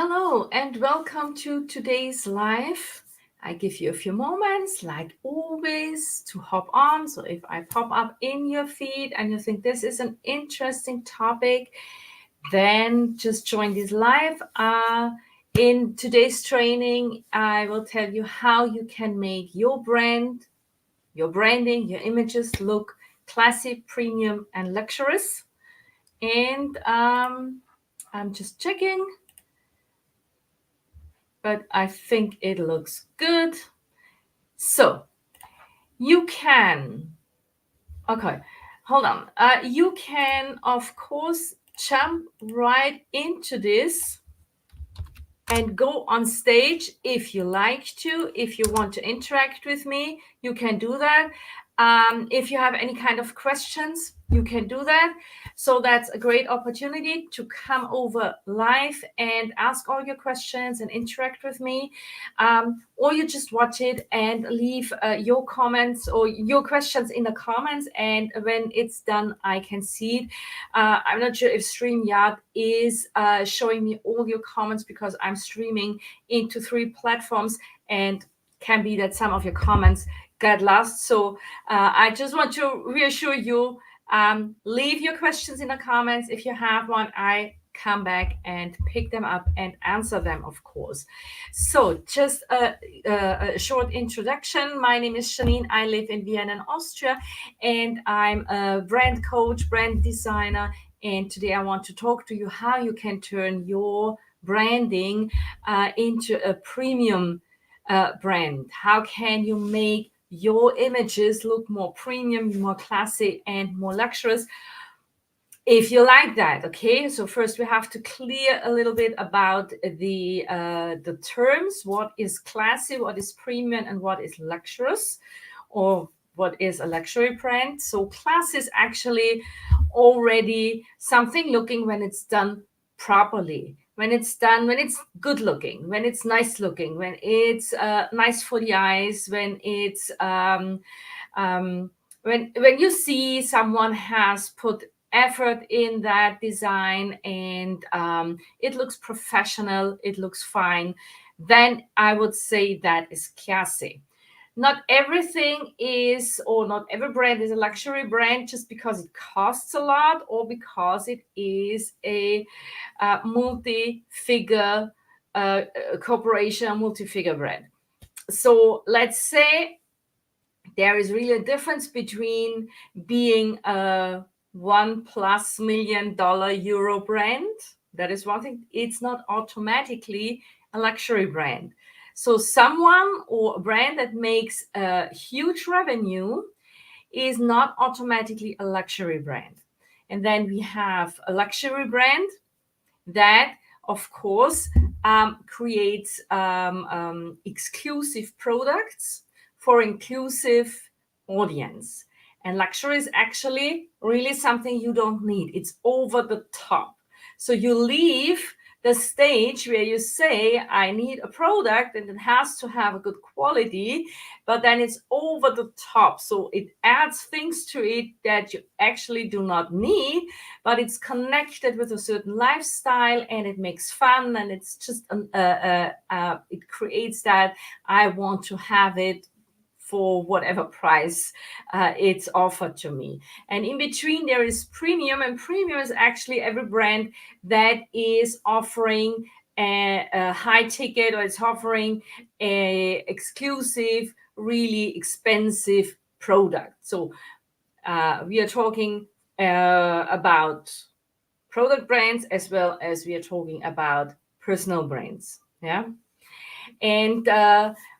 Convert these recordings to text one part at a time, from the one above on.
Hello and welcome to today's live. I give you a few moments, like always, to hop on. So if I pop up in your feed and you think this is an interesting topic, then just join this live. In today's training, I will tell you how you can make your brand, your branding, your images look classy, premium, and luxurious. And I'm just checking. But I think it looks good. So you can, okay, hold on. You can, of course, jump right into this and go on stage if you like to. If you want to interact with me, you can do that. If you have any kind of questions, you can do that. So that's a great opportunity to come over live and ask all your questions and interact with me. Or you just watch it and leave your comments or your questions in the comments. And when it's done, I can see it. I'm not sure if StreamYard is showing me all your comments because I'm streaming into 3 platforms and can be that some of your comments got lost. So I just want to reassure you, leave your questions in the comments. If you have one, I come back and pick them up and answer them, of course. So just a short introduction. My name is Janine. I live in Vienna, Austria, and I'm a brand coach, brand designer. And today I want to talk to you how you can turn your branding into a premium brand. How can you make your images look more premium, more classy, and more luxurious? If you like that, okay. So first we have to clear a little bit about the terms. What is classy? What is premium? And what is luxurious? Or what is a luxury brand? So class is actually already something looking when it's done properly, when it's done, when it's good looking, when it's nice looking, when it's nice for the eyes, when it's when you see someone has put effort in that design and it looks professional, it looks fine, then I would say that is classy. Not everything is, or not every brand is a luxury brand just because it costs a lot or because it is a multi-figure corporation, a multi-figure brand. So let's say there is really a difference between being a $1+ million euro brand. That is one thing. It's not automatically a luxury brand. So someone or a brand that makes a huge revenue is not automatically a luxury brand. And then we have a luxury brand that, of course, creates exclusive products for inclusive audience. And luxury is actually really something you don't need. It's over the top. So you leave the stage where you say, I need a product and it has to have a good quality, but then it's over the top. So it adds things to it that you actually do not need, but it's connected with a certain lifestyle and it makes fun and it's just, it creates that I want to have it for whatever price it's offered to me. And in between there is premium, and premium is actually every brand that is offering a high ticket, or it's offering a exclusive, really expensive product. So we are talking about product brands as well as we are talking about personal brands. Yeah. And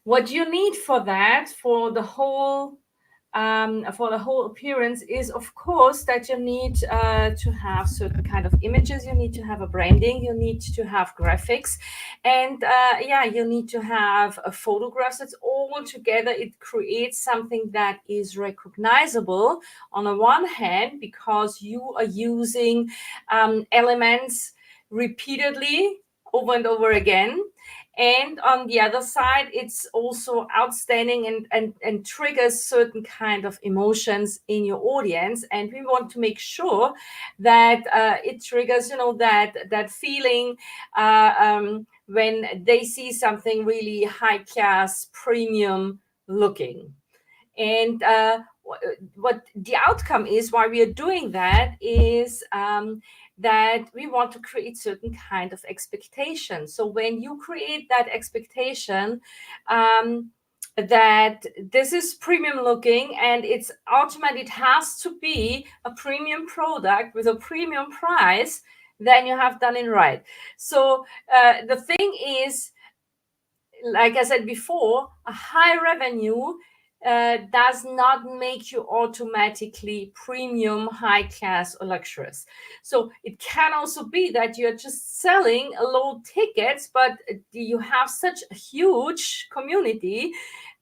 what you need for that, for the whole appearance, is of course that you need to have certain kind of images. You need to have a branding. You need to have graphics, and you need to have photographs. It's all together. It creates something that is recognizable on the one hand because you are using elements repeatedly over and over again. And on the other side, it's also outstanding and triggers certain kind of emotions in your audience. And we want to make sure that it triggers, that feeling when they see something really high class, premium looking. And what the outcome is, why we are doing that, is that we want to create certain kind of expectation. So when you create that expectation, that this is premium looking and it's ultimately, it has to be a premium product with a premium price, then you have done it right. So the thing is, like I said before, a high revenue does not make you automatically premium, high class, or luxurious. So it can also be that you're just selling low tickets, but you have such a huge community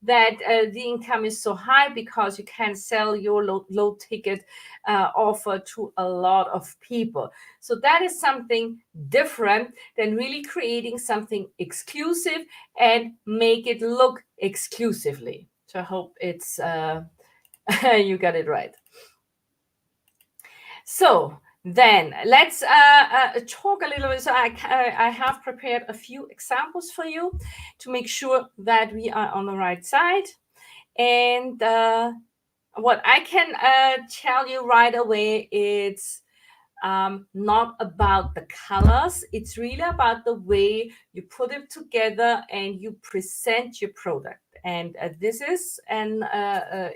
that the income is so high because you can sell your low ticket offer to a lot of people. So that is something different than really creating something exclusive and make it look exclusively. So I hope it's you got it right. So then let's talk a little bit. So I have prepared a few examples for you to make sure that we are on the right side. And what I can tell you right away, it's not about the colors. It's really about the way you put it together and you present your product. And this is an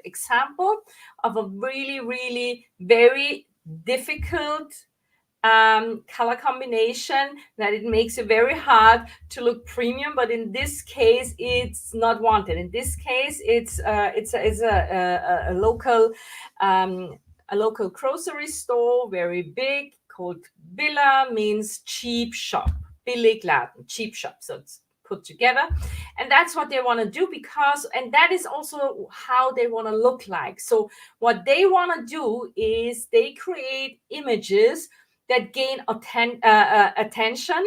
example of a really, really very difficult color combination that it makes it very hard to look premium. But in this case, it's not wanted. In this case, it's a local a local grocery store, very big, called Billa, means cheap shop. Billigladen, cheap shop. So it's put together, and that's what they want to do, because, and that is also how they want to look like. So what they want to do is they create images that gain attention,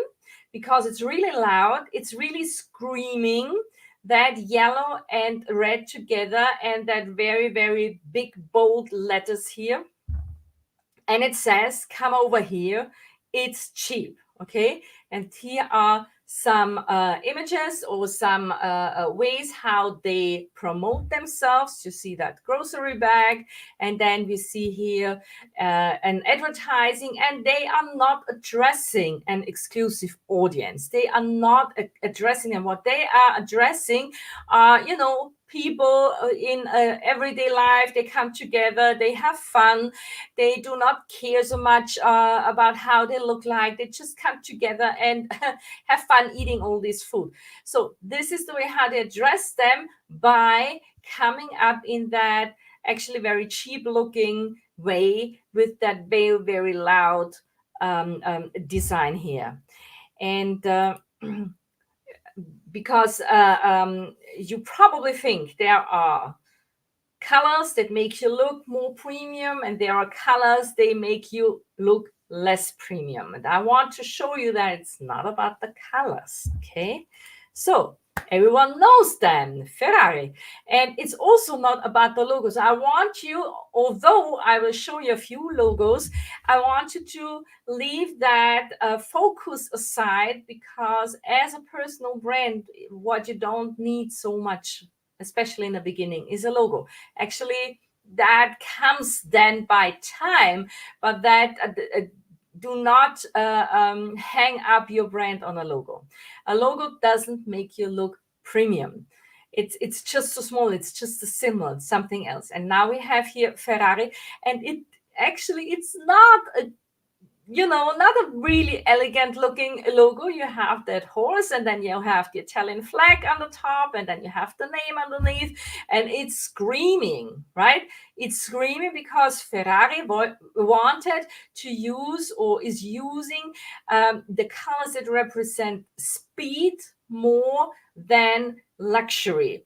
because it's really loud, it's really screaming, that yellow and red together, and that very, very big bold letters here, and it says, come over here, it's cheap. Okay, and here are some images or some ways how they promote themselves. You see that grocery bag, and then we see here an advertising, and they are not addressing an exclusive audience. They are not addressing, and what they are addressing are, people in everyday life. They come together, they have fun, they do not care so much about how they look like. They just come together and have fun eating all this food. So this is the way how they address them, by coming up in that actually very cheap looking way with that very, very loud design here. And because you probably think there are colors that make you look more premium, and there are colors they make you look less premium. And I want to show you that it's not about the colors. Okay, so everyone knows them, Ferrari. And it's also not about the logos. I want you, although I will show you a few logos, I want you to leave that focus aside, because as a personal brand, what you don't need so much, especially in the beginning, is a logo. Actually, that comes then by time, but that do not hang up your brand on a logo. A logo doesn't make you look premium. It's just so small. It's just a symbol. It's something else. And now we have here Ferrari, and it's not a not a really elegant looking logo. You have that horse, and then you have the Italian flag on the top, and then you have the name underneath, and it's screaming, right? It's screaming because Ferrari wanted to use, or is using, the colors that represent speed more than luxury.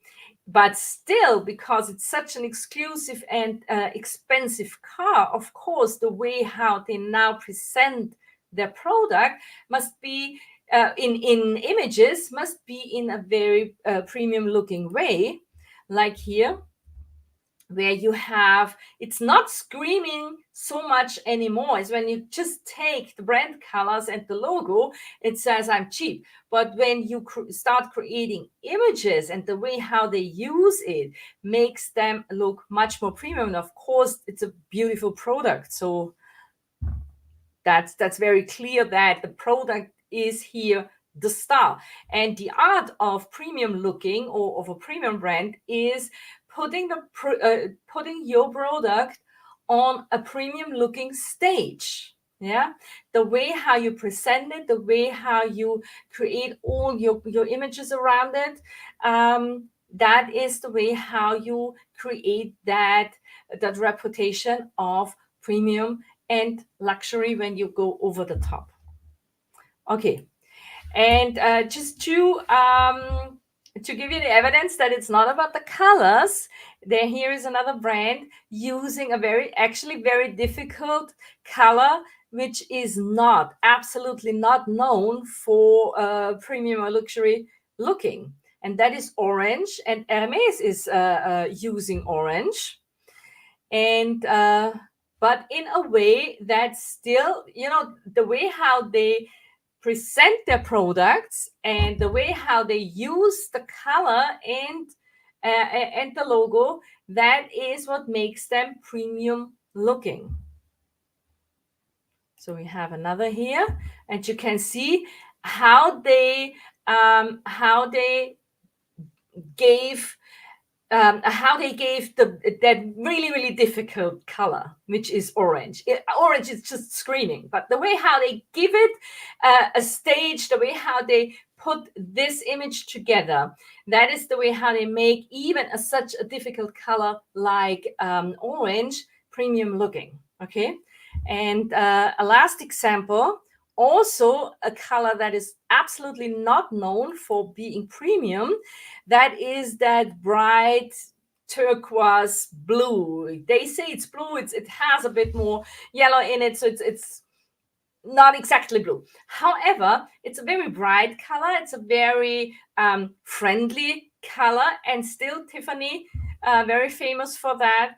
But still, because it's such an exclusive and expensive car, of course, the way how they now present their product must be in images must be in a very premium looking way, like here, where you have, it's not screaming so much anymore. It's when you just take the brand colors and the logo, it says I'm cheap. But when you start creating images, and the way how they use it makes them look much more premium. And of course, it's a beautiful product. So that's very clear that the product is here the star. And the art of premium looking, or of a premium brand, is putting your product on a premium looking stage. Yeah, the way how you present it, the way how you create all your images around it, that is the way how you create that reputation of premium and luxury when you go over the top. Okay, and just to give you the evidence that it's not about the colors, here is another brand using a actually very difficult color, which is absolutely not known for premium or luxury looking, and that is orange. And Hermes is using orange, and but in a way that still, the way how they present their products and the way how they use the color and the logo, that is what makes them premium looking. So we have another here, and you can see how they gave that really difficult color, which is orange. Orange is just screaming, but the way how they give it a stage, the way how they put this image together, that is the way how they make even such a difficult color like orange premium looking. Okay, and a last example, also a color that is absolutely not known for being premium, that is that bright turquoise blue. They say it's blue, it has a bit more yellow in it, so it's not exactly blue. However, it's a very bright color, it's a very friendly color, and still Tiffany, very famous for that,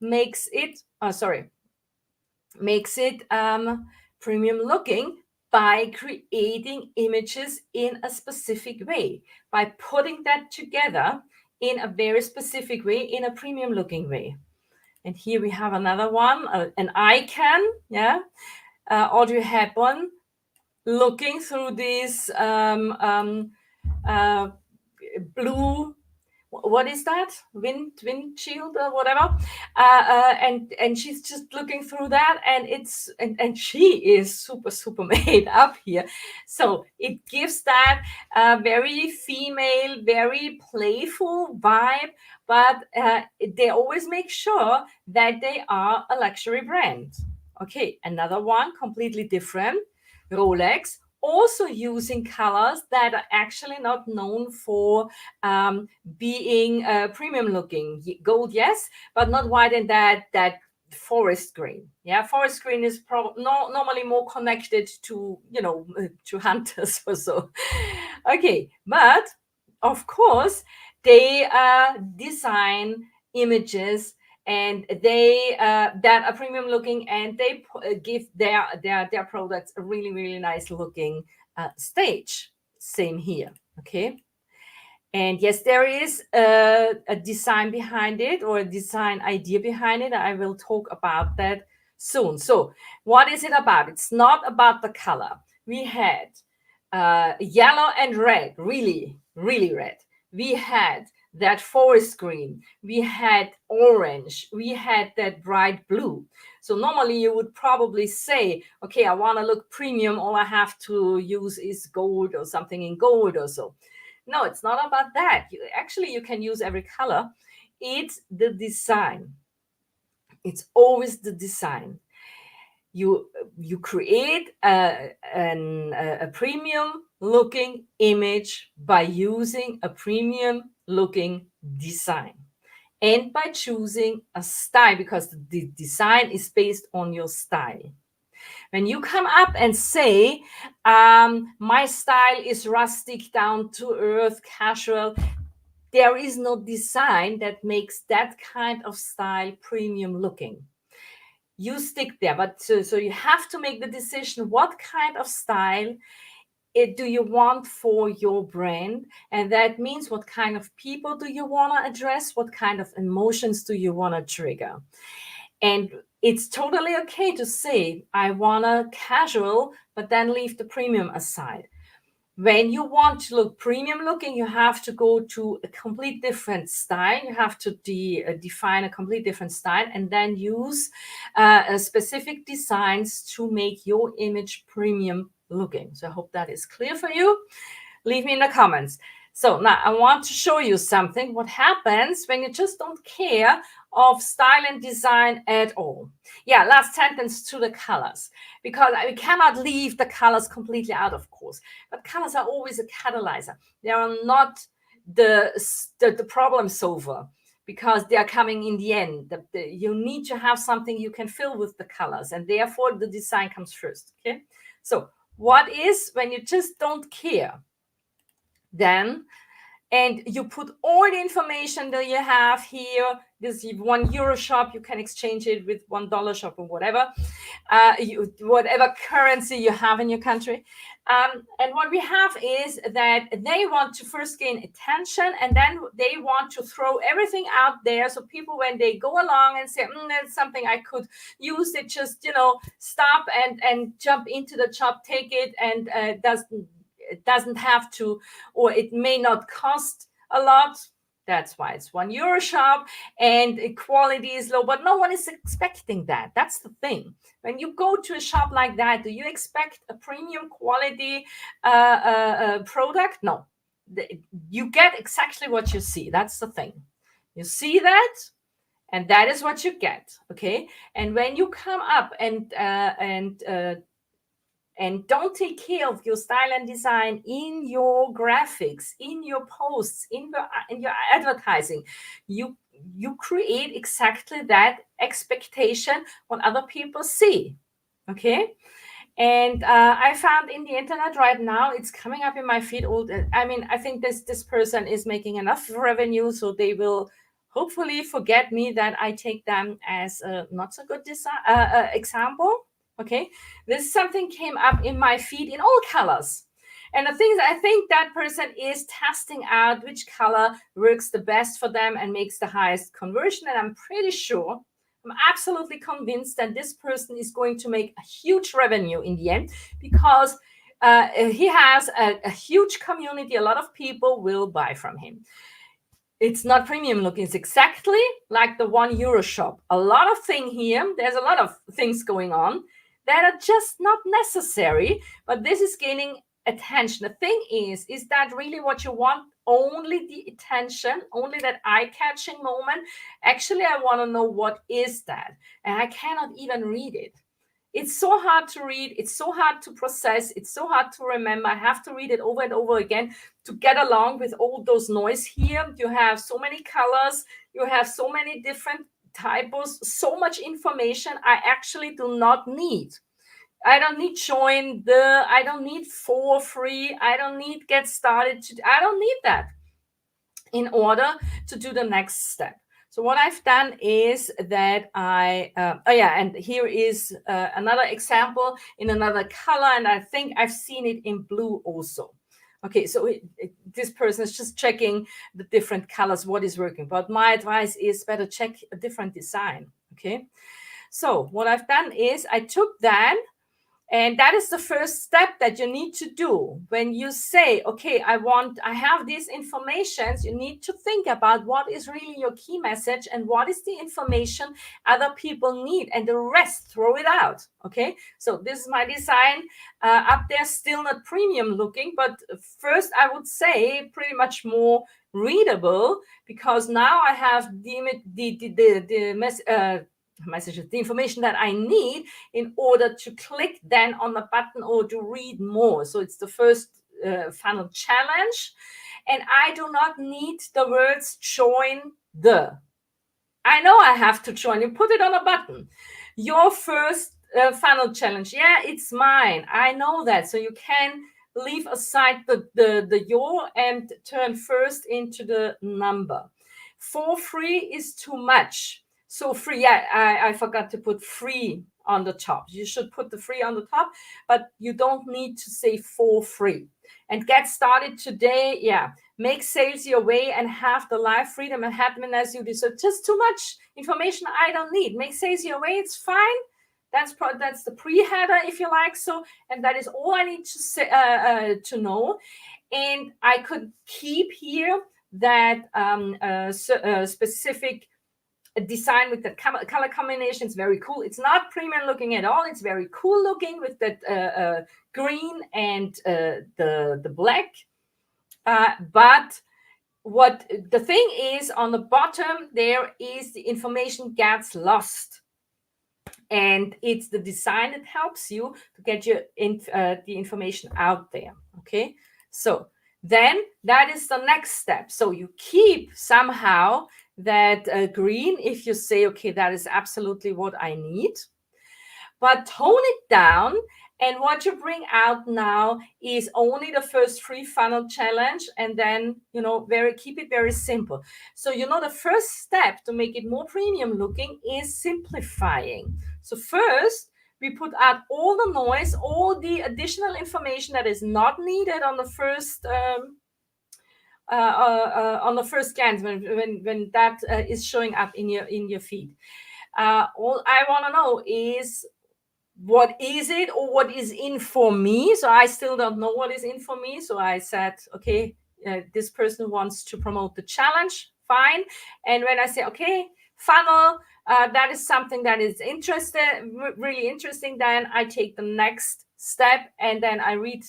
makes it premium looking by creating images in a specific way, by putting that together in a very specific way, in a premium looking way. And here we have another one, an icon, yeah, Audrey Hepburn, looking through this blue, what is that, windshield or whatever, and she's just looking through that, and and she is super made up here, so it gives that very female, very playful vibe, but they always make sure that they are a luxury brand. Okay, another one completely different, Rolex, also using colors that are actually not known for being premium looking. Gold, yes, but not white, and that forest green. Yeah, forest green is normally more connected to to hunters or so. Okay, but of course they design images, and they that are premium looking, and they give their products a really nice looking stage. Same here. Okay, and yes, there is a design behind it, or a design idea behind it. I will talk about that soon. So what is it about? It's not about the color. We had yellow and red, really red. We had that forest green, we had orange, we had that bright blue. So normally you would probably say, okay, I want to look premium, all I have to use is gold or something in gold or so. No, it's not about that. You can use every color. It's the design. It's always the design. You create a premium looking image by using a premium looking design, and by choosing a style, because the design is based on your style. When you come up and say, my style is rustic, down to earth, casual, there is no design that makes that kind of style premium looking. You stick there, but so you have to make the decision, what kind of style do you want for your brand? And that means, what kind of people do you want to address? What kind of emotions do you want to trigger? And it's totally okay to say, I want a casual, but then leave the premium aside. When you want to look premium looking, you have to go to a complete different style. You have to define a complete different style, and then use specific designs to make your image premium looking. So I hope that is clear for you. Leave me in the comments. So now I want to show you something, what happens when you just don't care of style and design at all. Yeah, last sentence to the colors, because we cannot leave the colors completely out, of course, but colors are always a catalyzer. They are not the problem solver, because they are coming in the end. You need to have something you can fill with the colors, and therefore the design comes first. Okay, so what is when you just don't care? Then, and you put all the information that you have here, this €1 shop, you can exchange it with $1 shop or whatever, whatever currency you have in your country. And what we have is that they want to first gain attention, and then they want to throw everything out there. So people, when they go along and say, that's something I could use, they just, stop and jump into the shop, take it, and it doesn't have to, or it may not cost a lot. That's why it's €1 shop, and quality is low, but no one is expecting that. That's the thing. When you go to a shop like that, do you expect a premium quality product? No. You get exactly what you see. That's the thing. You see that, and that is what you get. Okay. And when you come up and don't take care of your style and design in your graphics, in your posts, in your advertising, you create exactly that expectation what other people see. Okay. And I found in the internet right now, it's coming up in my feed. I think this person is making enough revenue, so they will hopefully forget me that I take them as a not so good example. Okay, this something came up in my feed in all colors. And the things, I think that person is testing out which color works the best for them and makes the highest conversion. And I'm pretty sure, I'm absolutely convinced that this person is going to make a huge revenue in the end, because he has a huge community. A lot of people will buy from him. It's not premium looking. It's exactly like the €1 shop. A lot of things here. There's a lot of things going on that are just not necessary, but this is gaining attention. The thing is that really what you want? Only the attention, only that eye-catching moment? Actually, I want to know, what is that? And I cannot even read it. It's so hard to read. It's so hard to process. It's so hard to remember. I have to read it over and over again to get along with all those noise here. You have so many colors. You have so many different typos, so much information I actually do not need. I don't need I don't need for free. I don't need get started. I don't need that in order to do the next step. So what I've done is that and here is another example in another color, and I think I've seen it in blue also. Okay, so this person is just checking the different colors, what is working. But my advice is better check a different design. Okay, so what I've done is I took that, and that is the first step that you need to do. When you say, okay, I have these informations, you need to think about what is really your key message and what is the information other people need, and the rest, throw it out. Okay, so this is my design up there, still not premium looking, but first I would say pretty much more readable, because now I have messages, the information that I need in order to click then on the button or to read more. So it's the first funnel challenge. And I do not need the words join the. I know I have to join. You put it on a button. Your first funnel challenge. Yeah, it's mine. I know that. So you can leave aside the your and turn first into the number. For free is too much. So free, yeah, I forgot to put free on the top. You should put the free on the top, but you don't need to say for free. And get started today. Yeah, make sales your way and have the life freedom and happiness you deserve. Just too much information I don't need. Make sales your way. It's fine. That's the pre-header, if you like. So, and that is all I need to say to know. And I could keep here that specific design with the color combination. It's very cool. It's not premium looking at all. It's very cool looking with that green and the black. But what the thing is, on the bottom there is the information gets lost, and it's the design that helps you to get the information out there. Okay, so then that is the next step. So you keep somehow that green if you say, okay, that is absolutely what I need, but tone it down. And what you bring out now is only the first free funnel challenge, and then keep it very simple. So the first step to make it more premium looking is simplifying. So first we put out all the noise, all the additional information that is not needed on the first glance when that is showing up in your feed. All I want to know is, what is it, or what is in for me? So I still don't know what is in for me. So I said, okay, this person wants to promote the challenge, fine. And when I say, okay, funnel, that is something that is really interesting, then I take the next step and then I read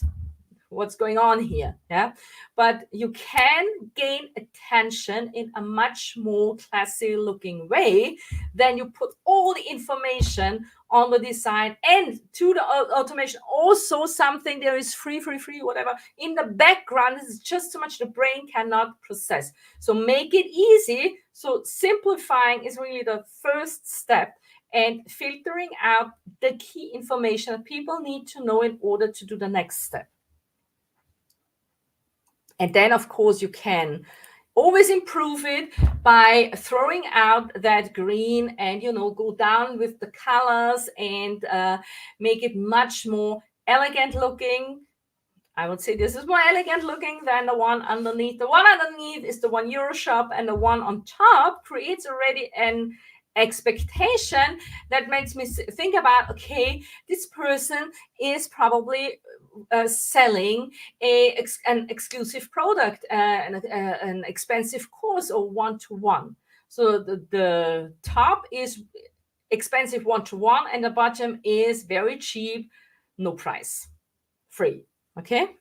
what's going on here. Yeah, but you can gain attention in a much more classy looking way than you put all the information on the design and to the automation. Also something there is free whatever in the background. This is just too much the brain cannot process. So make it easy. So simplifying is really the first step, and filtering out the key information that people need to know in order to do the next step. And then, of course, you can always improve it by throwing out that green and, go down with the colors and make it much more elegant looking. I would say this is more elegant looking than the one underneath. The one underneath is the one Euroshop, and the one on top creates already an expectation that makes me think about, okay, this person is probably selling an exclusive product, an expensive course, or one-to-one. So the top is expensive one-to-one, and the bottom is very cheap, no price, free. Okay,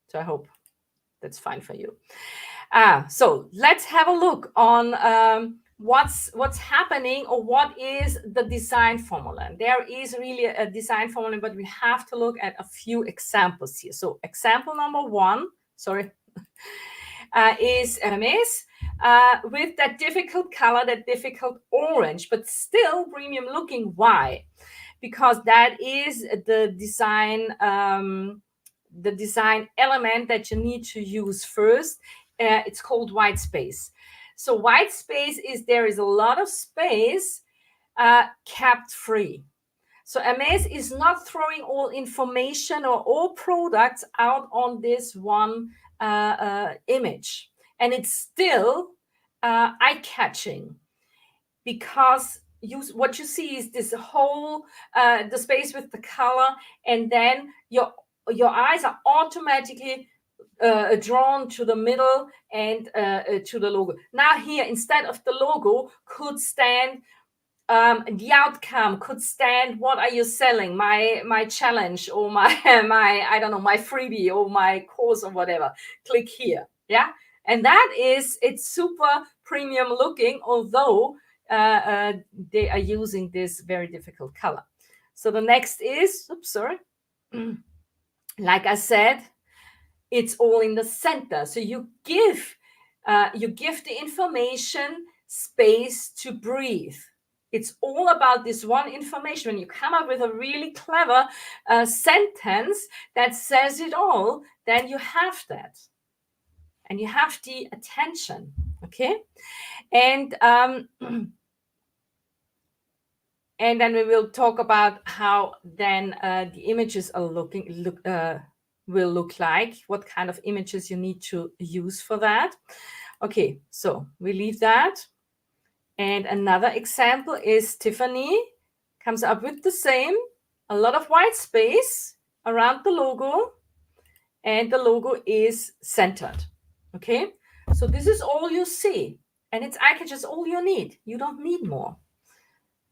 so I hope that's fine for you. So let's have a look on what's happening, or what is the design formula. And there is really a design formula, but we have to look at a few examples here. So example number one, is Hermes with that difficult color, that difficult orange, but still premium looking. Why? Because that is the design element that you need to use first. It's called white space. So white space is there is a lot of space kept free. So Hermes is not throwing all information or all products out on this one image, and it's still eye-catching, because what you see is this whole the space with the color, and then your eyes are automatically drawn to the middle and to the logo. Now here, instead of the logo, could stand the outcome, could stand what are you selling, my challenge, or my I don't know, my freebie or my course or whatever. Click here. Yeah, and it's super premium looking, although they are using this very difficult color. So the next is, like I said, it's all in the center. So you give the information space to breathe. It's all about this one information. When you come up with a really clever sentence that says it all, then you have that. And you have the attention, okay? And and then we will talk about how then the images are will look like, what kind of images you need to use for that. Okay, so we leave that. And another example is Tiffany comes up with the same, a lot of white space around the logo, and the logo is centered. Okay, so this is all you see, and it's actually just all you need. You don't need more.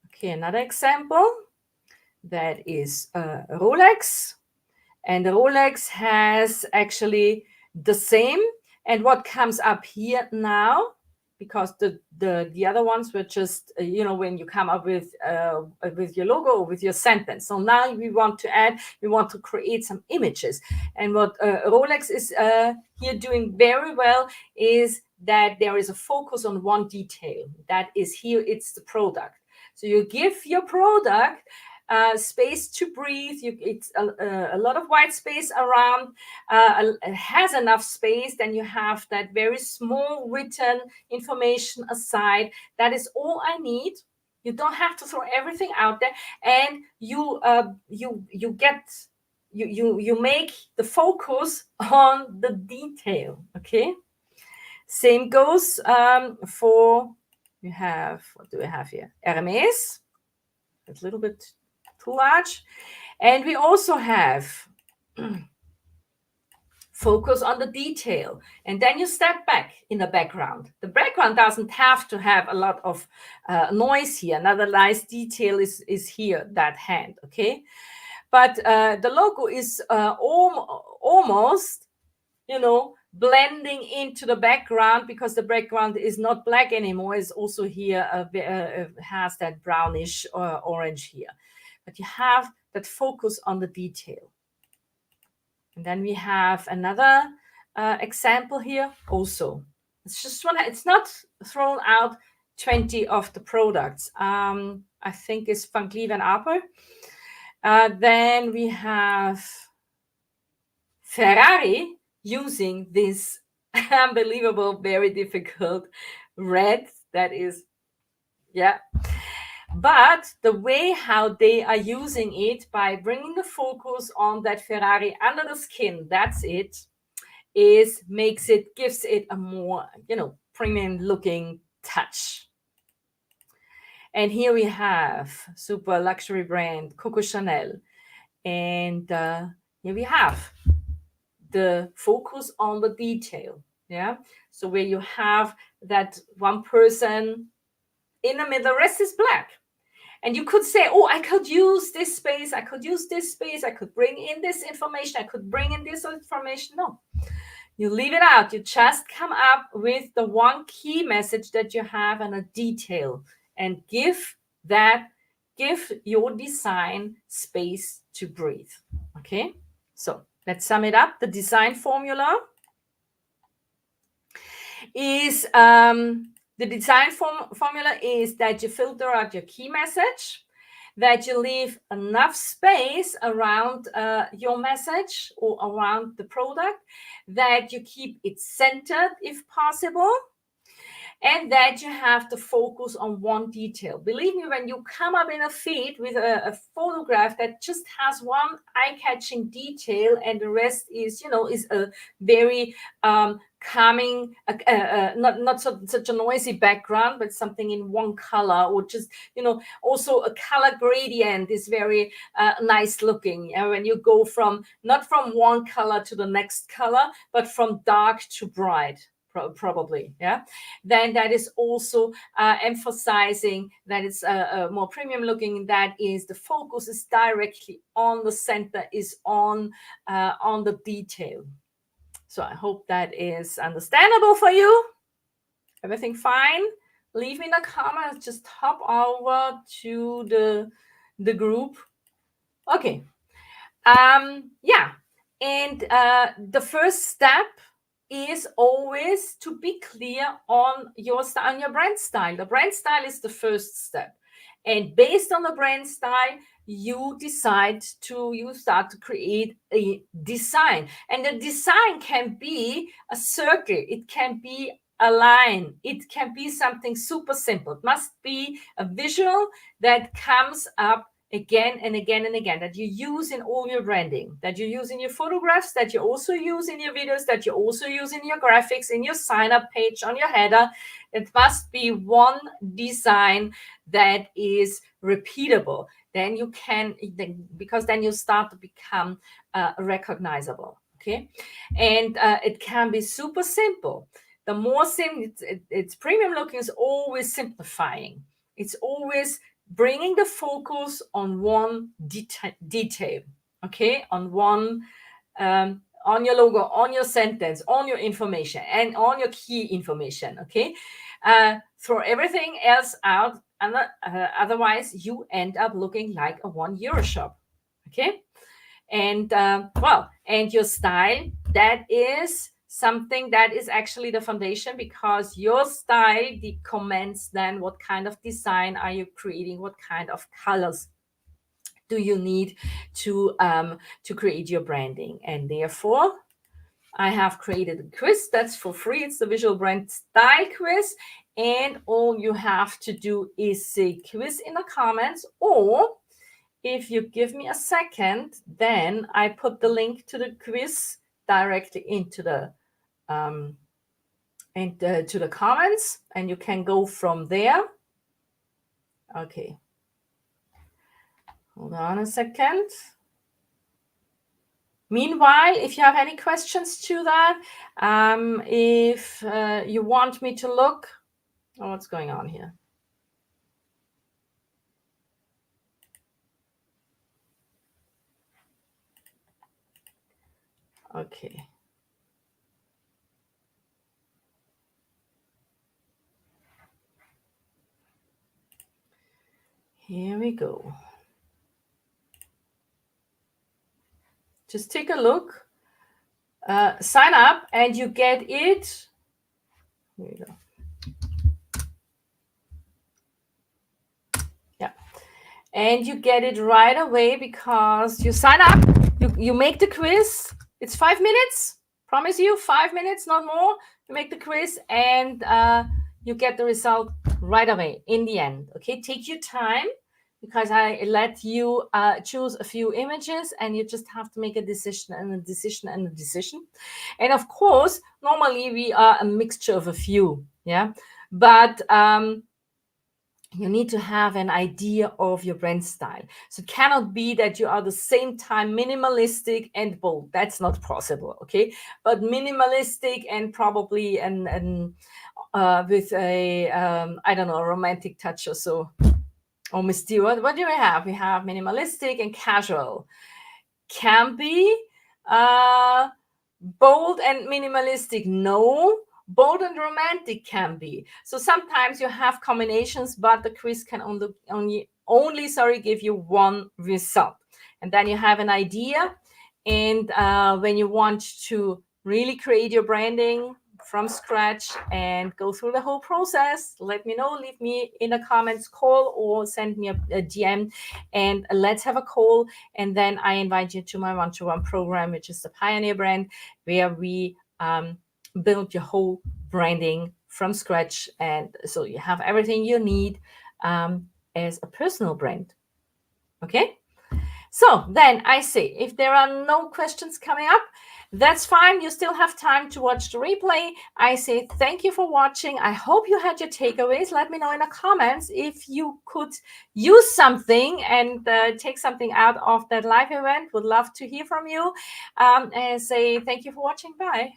Okay, another example, that is Rolex, and Rolex has actually the same. And what comes up here now, because the other ones were just when you come up with your logo or with your sentence. So now we want to create some images. And what Rolex is here doing very well is that there is a focus on one detail. That is here, it's the product. So you give your product space to breathe. It's a lot of white space around. Has enough space. Then you have that very small written information aside. That is all I need. You don't have to throw everything out there, and you make the focus on the detail. Okay. Same goes for, we have, what do we have here? Hermes. It's a little bit too large. And we also have focus on the detail. And then you step back in the background. The background doesn't have to have a lot of noise here. Another nice detail is here, that hand, okay? But the logo is almost, blending into the background, because the background is not black anymore. It's also here, has that brownish orange here. But you have that focus on the detail. And then we have another example here also. It's just one, it's not thrown out 20 of the products. I think it's Van Cleef & Arpels. Then we have Ferrari using this unbelievable, very difficult red. That is, yeah. But the way how they are using it, by bringing the focus on that Ferrari under the skin, that's it, gives it a more, premium looking touch. And here we have super luxury brand Coco Chanel. And here we have the focus on the detail. Yeah. So where you have that one person in the middle, the rest is black. And you could say, oh, I could use this space. I could use this space. I could bring in this information. I could bring in this information. No, you leave it out. You just come up with the one key message that you have and a detail, and give your design space to breathe. Okay. So let's sum it up. The design formula is, the design formula is that you filter out your key message, that you leave enough space around your message or around the product, that you keep it centered if possible, and that you have to focus on one detail. Believe me, when you come up in a feed with a photograph that just has one eye-catching detail and the rest is a very calming, not such a noisy background, but something in one color, or just, also a color gradient is very nice looking. When you go not from one color to the next color, but from dark to bright. Probably, yeah. Then that is also emphasizing that it's more premium looking. That is, the focus is directly on the center, is on the detail. So I hope that is understandable for you. Everything fine? Leave me in the comments. Just hop over to the group. Okay. Yeah. And the first step is always to be clear on your style, on your brand style. The brand style is the first step. And based on the brand style, you start to create a design. And the design can be a circle, it can be a line, it can be something super simple. It must be a visual that comes up again and again and again, that you use in all your branding, that you use in your photographs, that you also use in your videos, that you also use in your graphics, in your sign up page, on your header. It must be one design that is repeatable. Then you can, because then you start to become recognizable. Okay. And it can be super simple. The more it's premium looking, is always simplifying. It's always bringing the focus on one detail, okay, on one, on your logo, on your sentence, on your information, and on your key information, okay. Throw everything else out, and otherwise you end up looking like a €1 shop, okay. And and your style, that is something that is actually the foundation, because your style comments then what kind of design are you creating, what kind of colors do you need to create your branding. And therefore I have created a quiz that's for free. It's the Visual Brand Style Quiz, and all you have to do is say quiz in the comments, or if you give me a second, then I put the link to the quiz directly into the to the comments, and you can go from there. Okay. Hold on a second. Meanwhile, if you have any questions to that, if you want me to look, oh, what's going on here? Okay. Here we go. Just take a look, sign up, and you get it. Here we go. Yeah. And you get it right away because you sign up, you make the quiz. It's 5 minutes. Promise you, 5 minutes, not more. You make the quiz, and you get the result right away in the end. Okay, take your time, because I let you choose a few images, and you just have to make a decision and a decision and a decision. And of course, normally we are a mixture of a few, yeah. But you need to have an idea of your brand style. So it cannot be that you are at the same time minimalistic and bold. That's not possible, okay? But minimalistic and probably with a I don't know, a romantic touch or so, or mysterious. What do we have? We have minimalistic and casual. Can be bold and minimalistic. No. Bold and romantic can be. So sometimes you have combinations, but the quiz can only give you one result. And then you have an idea. And when you want to really create your branding from scratch and go through the whole process, let me know. Leave me in the comments, call, or send me a DM, and let's have a call. And then I invite you to my one-to-one program, which is the Pioneer Brand, where we build your whole branding from scratch. And so you have everything you need as a personal brand. Okay. So then I say, if there are no questions coming up, that's fine. You still have time to watch the replay. I say thank you for watching. I hope you had your takeaways. Let me know in the comments if you could use something and take something out of that live event. Would love to hear from you. And say thank you for watching. Bye.